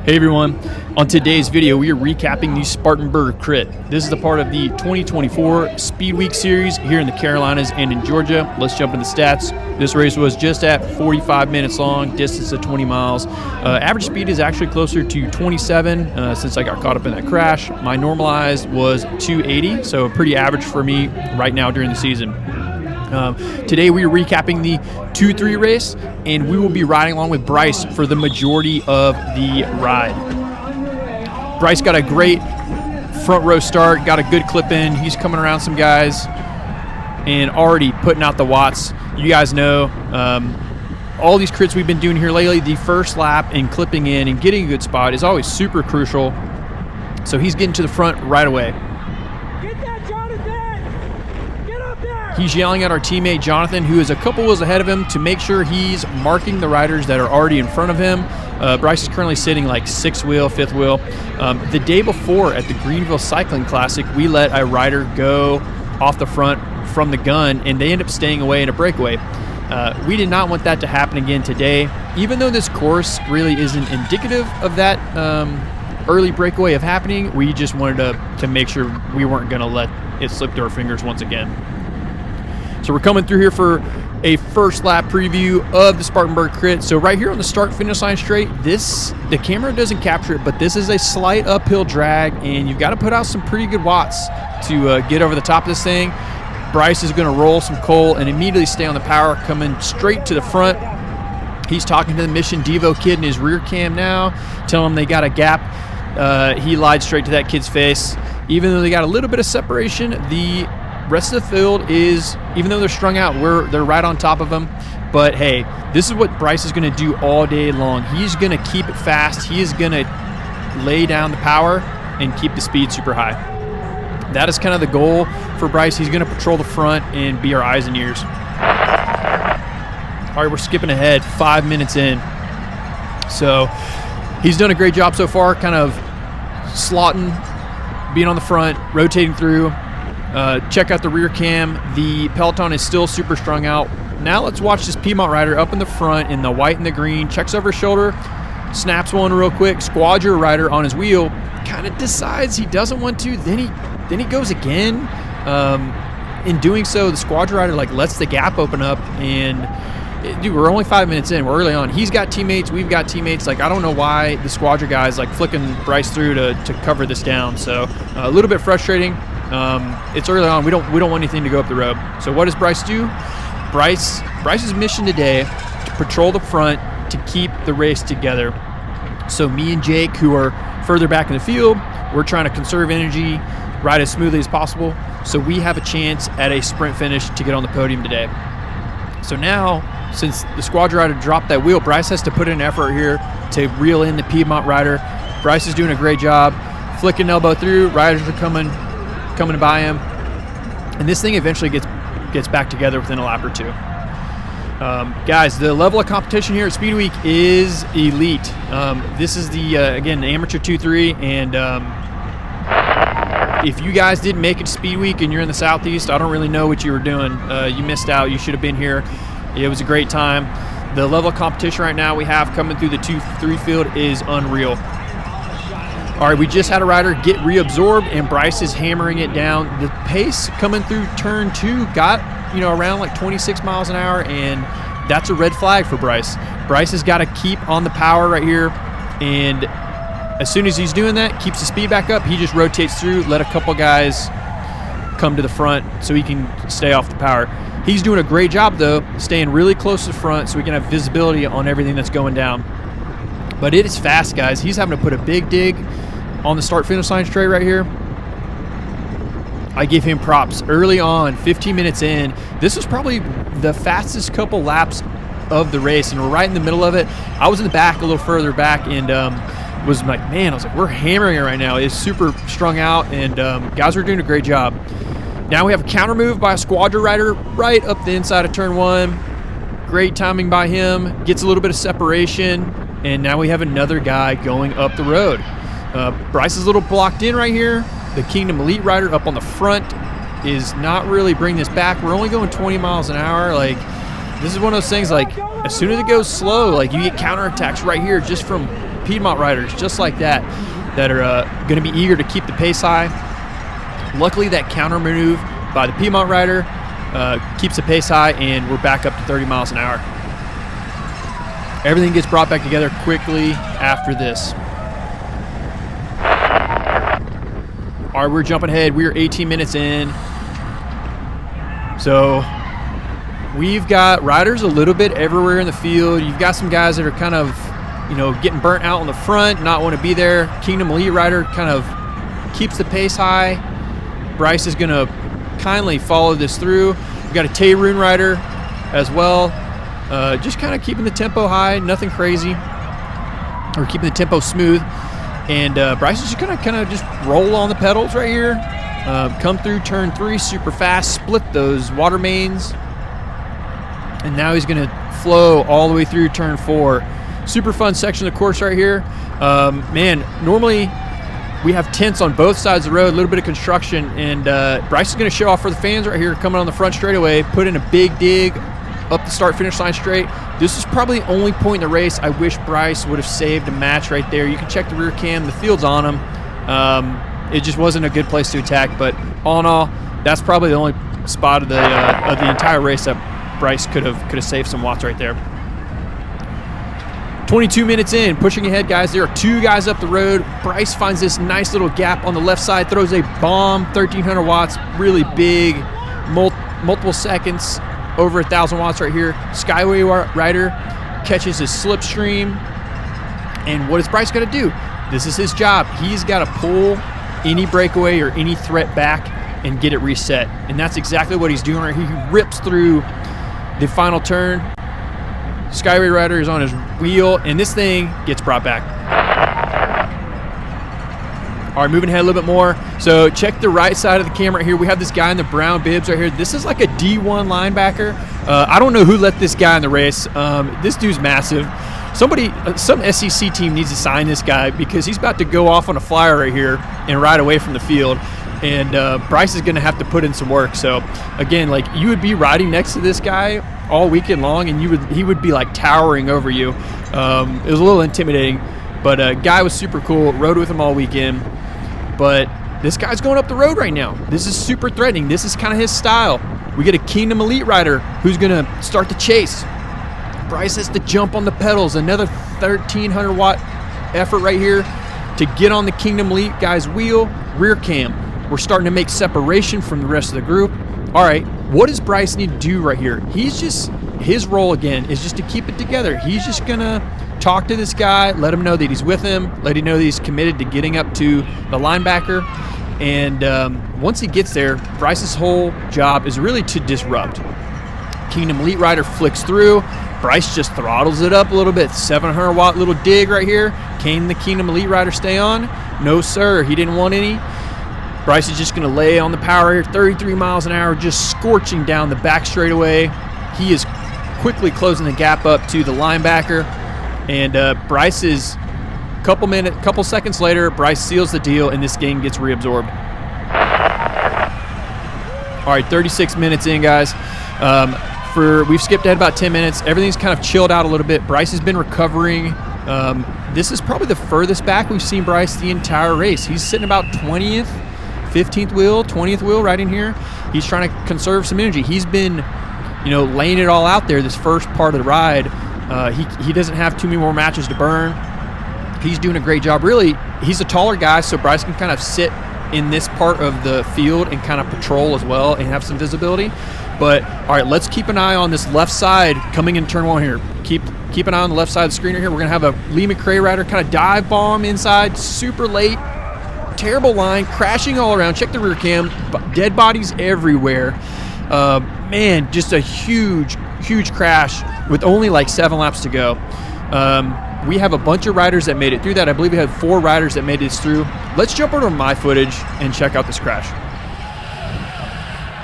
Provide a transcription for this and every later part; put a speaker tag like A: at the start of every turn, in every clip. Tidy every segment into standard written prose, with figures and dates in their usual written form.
A: Hey everyone, on today's video we are recapping the Spartanburg crit. This is the part of the 2024 Speed Week series here in the Carolinas and in Georgia. Let's jump into the stats. This race was just at 45 minutes long, distance of 20 miles. Average speed is actually closer to 27 since I got caught up in that crash. My normalized was 280, so pretty average for me right now during the season. Today we are recapping the 2-3 race, and we will be riding along with Bryce for the majority of the ride. Bryce got a great front row start, got a good clip in. He's coming around some guys and already putting out the watts. You guys know all these crits we've been doing here lately, the first lap and clipping in and getting a good spot is always super crucial. So he's getting to the front right away. He's yelling at our teammate Jonathan, who is a couple wheels ahead of him, to make sure he's marking the riders that are already in front of him. Bryce is currently sitting like 6th wheel, 5th wheel. The day before at the Greenville Cycling Classic, we let a rider go off the front from the gun, and they end up staying away in a breakaway. We did not want that to happen again today. Even though this course really isn't indicative of that early breakaway of happening, we just wanted to make sure we weren't going to let it slip through our fingers once again. So we're coming through here for a first lap preview of the Spartanburg crit. So right here on the start finish line straight, the camera doesn't capture it, but this is a slight uphill drag, and you've got to put out some pretty good watts to get over the top of this thing. Bryce is going to roll some coal and immediately stay on the power, coming straight to the front. He's talking to the Mission Devo kid in his rear cam now, telling him they got a gap. He lied straight to that kid's face. Even though they got a little bit of separation, the rest of the field is, even though they're strung out, they're right on top of them. But hey, this is what Bryce is going to do all day long. He's going to keep it fast. He is going to lay down the power and keep the speed super high. That is kind of the goal for Bryce. He's going to patrol the front and be our eyes and ears. All right, we're skipping ahead 5 minutes in. So he's done a great job so far, kind of slotting, being on the front, rotating through. Check out the rear cam. The peloton is still super strung out. Now let's watch this Piedmont rider up in the front in the white and the green. Checks over his shoulder, snaps one real quick. Squadra rider on his wheel kind of decides he doesn't want to. Then he goes again. In doing so, the Squadra rider lets the gap open up. And dude, we're only 5 minutes in. We're early on. He's got teammates. We've got teammates. I don't know why the Squadra guys flicking Bryce through to cover this down. So a little bit frustrating. It's early on. We don't want anything to go up the road. So what does Bryce do? Bryce's mission today to patrol the front to keep the race together. So me and Jake, who are further back in the field, we're trying to conserve energy, ride as smoothly as possible, so we have a chance at a sprint finish to get on the podium today. So now, since the Squadra rider dropped that wheel, Bryce has to put in an effort here to reel in the Piedmont rider. Bryce is doing a great job, flicking elbow through. Riders are coming by him, and this thing eventually gets back together within a lap or two. Guys, the level of competition here at Speed Week is elite. This is the again, amateur 2-3, and if you guys didn't make it to Speed Week and you're in the Southeast, I don't really know what you were doing. You missed out. You should have been here. It was a great time. The level of competition right now we have coming through the 2-3 field is unreal. All right, we just had a rider get reabsorbed, and Bryce is hammering it down. The pace coming through turn 2 got, around 26 miles an hour, and that's a red flag for Bryce. Bryce has got to keep on the power right here, and as soon as he's doing that, keeps the speed back up, he just rotates through, let a couple guys come to the front so he can stay off the power. He's doing a great job, though, staying really close to the front so we can have visibility on everything that's going down. But it is fast, guys. He's having to put a big dig on the start-finish line straight right here. I give him props. Early on, 15 minutes in, this was probably the fastest couple laps of the race, and we're right in the middle of it. I was in the back, a little further back, and was like, man, we're hammering it right now. It's super strung out, and guys are doing a great job. Now we have a counter move by a Squadra rider right up the inside of turn 1. Great timing by him. Gets a little bit of separation, and now we have another guy going up the road. Bryce is a little blocked in right here. The Kingdom Elite rider up on the front is not really bringing this back. We're only going 20 miles an hour. This is one of those things, as soon as it goes slow, you get counterattacks right here just from Piedmont riders just like that are going to be eager to keep the pace high. Luckily, that counter maneuver by the Piedmont rider keeps the pace high, and we're back up to 30 miles an hour. Everything gets brought back together quickly after this. All right, we're jumping ahead. We are 18 minutes in. So we've got riders a little bit everywhere in the field. You've got some guys that are kind of, getting burnt out on the front, not want to be there. Kingdom Elite rider kind of keeps the pace high. Bryce is going to kindly follow this through. We've got a Tayroon rider as well. Just kind of keeping the tempo high, nothing crazy, or keeping the tempo smooth. And Bryce is just going to kind of just roll on the pedals right here. Come through turn 3 super fast, split those water mains. And now he's going to flow all the way through turn 4. Super fun section of the course right here. Man, normally we have tents on both sides of the road, a little bit of construction. And Bryce is going to show off for the fans right here, coming on the front straightaway, put in a big dig up the start-finish line straight. This is probably the only point in the race I wish Bryce would have saved a match right there. You can check the rear cam. The field's on him. It just wasn't a good place to attack. But all in all, that's probably the only spot of the entire race that Bryce could have saved some watts right there. 22 minutes in, pushing ahead, guys. There are 2 guys up the road. Bryce finds this nice little gap on the left side, throws a bomb, 1,300 watts, really big, multiple seconds. Over 1,000 watts right here. Skyway rider catches his slipstream. And what is Bryce going to do? This is his job. He's got to pull any breakaway or any threat back and get it reset. And that's exactly what he's doing right here. He rips through the final turn. Skyway rider is on his wheel, and this thing gets brought back. All right, moving ahead a little bit more. So check the right side of the camera right here. We have this guy in the brown bibs right here. This is like a D1 linebacker. I don't know who let this guy in the race. This dude's massive. Some SEC team needs to sign this guy because he's about to go off on a flyer right here and ride away from the field. And Bryce is going to have to put in some work. So again, like, you would be riding next to this guy all weekend long, and he would be like towering over you. It was a little intimidating, but guy was super cool. Rode with him all weekend. But this guy's going up the road right now. This is super threatening. This is kind of his style. We get a Kingdom Elite rider who's going to start the chase. Bryce has to jump on the pedals. Another 1,300 watt effort right here to get on the Kingdom Elite guy's wheel. Rear cam. We're starting to make separation from the rest of the group. All right, what does Bryce need to do right here? His role again is just to keep it together. He's just going to talk to this guy, let him know that he's with him, let him know that he's committed to getting up to the linebacker. And once he gets there, Bryce's whole job is really to disrupt. Kingdom Elite rider flicks through. Bryce just throttles it up a little bit. 700 watt little dig right here. Can the Kingdom Elite rider stay on? No, sir. He didn't want any. Bryce is just going to lay on the power here. 33 miles an hour, just scorching down the back straightaway. He is quickly closing the gap up to the linebacker. And Bryce is couple seconds later, Bryce seals the deal, and this game gets reabsorbed. All right, 36 minutes in, guys. We've skipped ahead about 10 minutes. Everything's kind of chilled out a little bit. Bryce has been recovering. This is probably the furthest back we've seen Bryce the entire race. He's sitting about 20th, 15th wheel, 20th wheel right in here. He's trying to conserve some energy. He's been, laying it all out there this first part of the ride. He doesn't have too many more matches to burn. He's doing a great job. Really, he's a taller guy, so Bryce can kind of sit in this part of the field and kind of patrol as well and have some visibility. But, all right, let's keep an eye on this left side coming in turn 1 here. Keep an eye on the left side of the screen right here. We're going to have a Lee McRae rider kind of dive bomb inside, super late, terrible line, crashing all around. Check the rear cam, dead bodies everywhere. Man, just a huge crash with only like 7 laps to go. We have a bunch of riders that made it through that. I believe we had 4 riders that made this through. Let's jump over to my footage and check out this crash.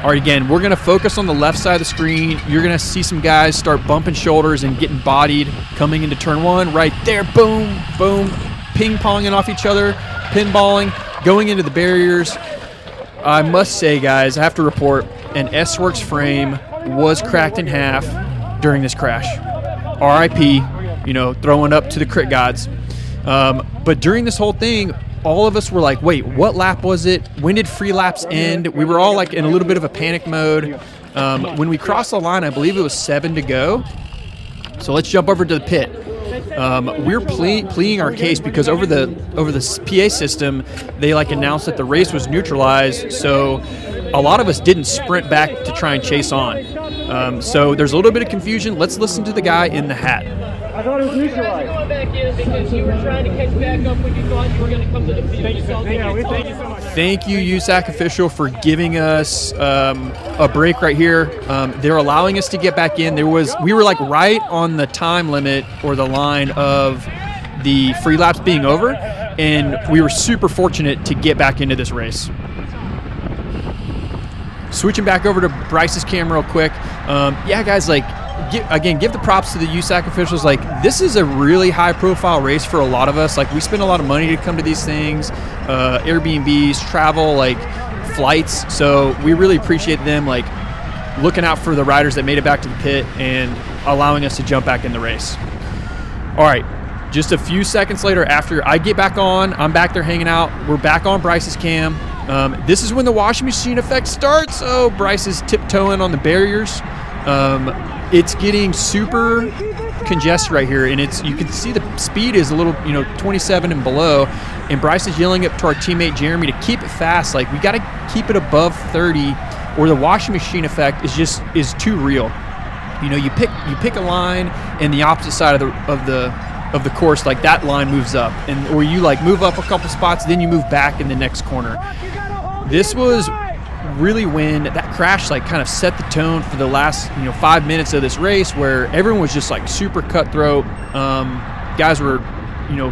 A: All right, again, we're going to focus on the left side of the screen. You're going to see some guys start bumping shoulders and getting bodied coming into turn 1. Right there, boom, boom, ping-ponging off each other, pinballing, going into the barriers. I must say, guys, I have to report, an S-Works frame was cracked in half during this crash. RIP, throwing up to the crit gods. But during this whole thing, all of us were like, wait, what lap was it? When did free laps end? We were all like in a little bit of a panic mode. When we crossed the line, I believe it was 7 to go. So let's jump over to the pit. We're pleading our case because over the PA system, they like announced that the race was neutralized. So a lot of us didn't sprint back to try and chase on. So there's a little bit of confusion. Let's listen to the guy in the hat.
B: I thought it was neutralized. Going back in because you were trying to catch back up when you thought you were going to come to the field. Thank you so much.
A: Thank you, USAC official, for giving us a break right here. They're allowing us to get back in. We were like right on the time limit or the line of the free laps being over, and we were super fortunate to get back into this race. Switching back over to Bryce's camera real quick. Yeah, guys, like, give the props to the USAC officials. Like, this is a really high-profile race for a lot of us. Like, we spend a lot of money to come to these things, Airbnbs, travel, like, flights. So we really appreciate them, like, looking out for the riders that made it back to the pit and allowing us to jump back in the race. All right, just a few seconds later after I get back on, I'm back there hanging out. We're back on Bryce's cam. This is when the washing machine effect starts. Oh, Bryce is tiptoeing on the barriers. It's getting super congested right here, and you can see the speed is a little, 27 and below, and Bryce is yelling up to our teammate Jeremy to keep it fast. Like, we got to keep it above 30, or the washing machine effect is too real. You pick a line, and the opposite side of the course, like that line moves up, or you like move up a couple spots, then you move back in the next corner. This was really when that crash like kind of set the tone for the last 5 minutes of this race, where everyone was just like super cutthroat. Guys were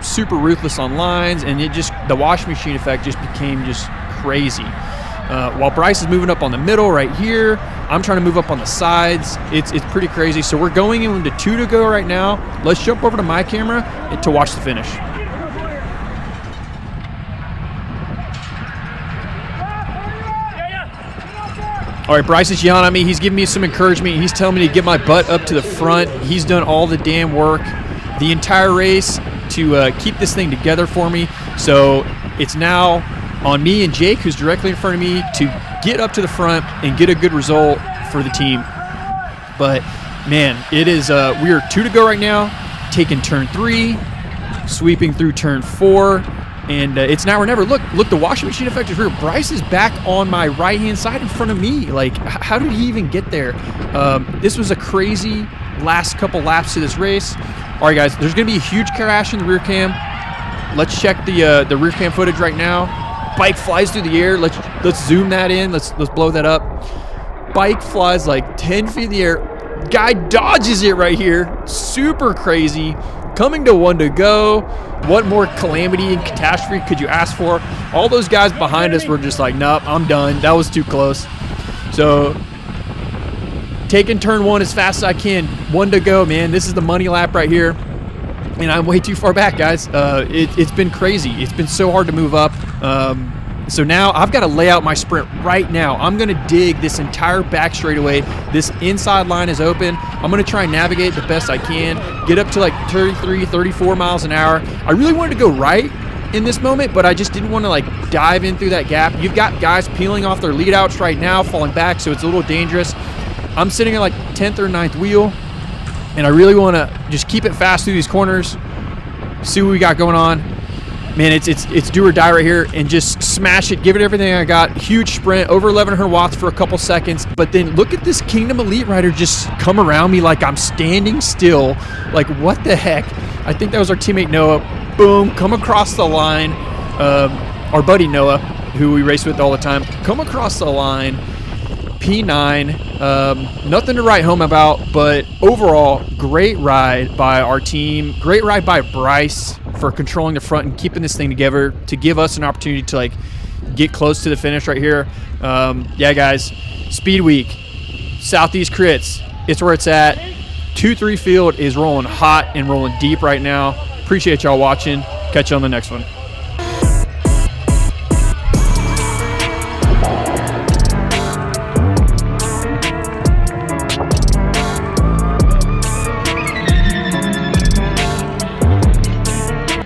A: super ruthless on lines, and the washing machine effect just became just crazy. While Bryce is moving up on the middle right here, I'm trying to move up on the sides. It's pretty crazy. So we're going into 2 to go right now. Let's jump over to my camera to watch the finish. All right, Bryce is yelling at me. He's giving me some encouragement. He's telling me to get my butt up to the front. He's done all the damn work the entire race to keep this thing together for me. So it's now on me and Jake, who's directly in front of me, to get up to the front and get a good result for the team. But, man, it is we are 2 to go right now, taking turn 3, sweeping through turn 4. And it's now or never. Look, the washing machine effect is real. Bryce is back on my right-hand side in front of me. Like, how did he even get there? This was a crazy last couple laps to this race. All right, guys, there's going to be a huge crash in the rear cam. Let's check the rear cam footage right now. Bike flies through the air. Let's zoom that in. Let's blow that up. Bike flies like 10 feet in the air. Guy dodges it right here. Super crazy. Coming to 1 to go. What more calamity and catastrophe could you ask for? All those guys behind us were just like, nope, I'm done. That was too close. So taking turn 1 as fast as I can. 1 to go, man. This is the money lap right here. And I'm way too far back, guys. It's been crazy. It's been so hard to move up. So now I've got to lay out my sprint right now. I'm going to dig this entire back straightaway. This inside line is open. I'm going to try and navigate the best I can, get up to like 33, 34 miles an hour. I really wanted to go right in this moment, but I just didn't want to like dive in through that gap. You've got guys peeling off their lead outs right now, falling back, so it's a little dangerous. I'm sitting at like 10th or 9th wheel, and I really want to just keep it fast through these corners, see what we got going on. Man, it's do or die right here, and just smash it, give it everything I got. Huge sprint, over 1,100 watts for a couple seconds. But then look at this Kingdom Elite rider just come around me like I'm standing still. Like, what the heck? I think that was our teammate Noah. Boom, come across the line. Our buddy Noah, who we race with all the time, come across the line. P9, nothing to write home about, but overall, great ride by our team. Great ride by Bryce for controlling the front and keeping this thing together to give us an opportunity to like get close to the finish right here. Yeah, guys, Speed Week, Southeast Crits, it's where it's at. 2-3 field is rolling hot and rolling deep right now. Appreciate y'all watching. Catch you on the next one.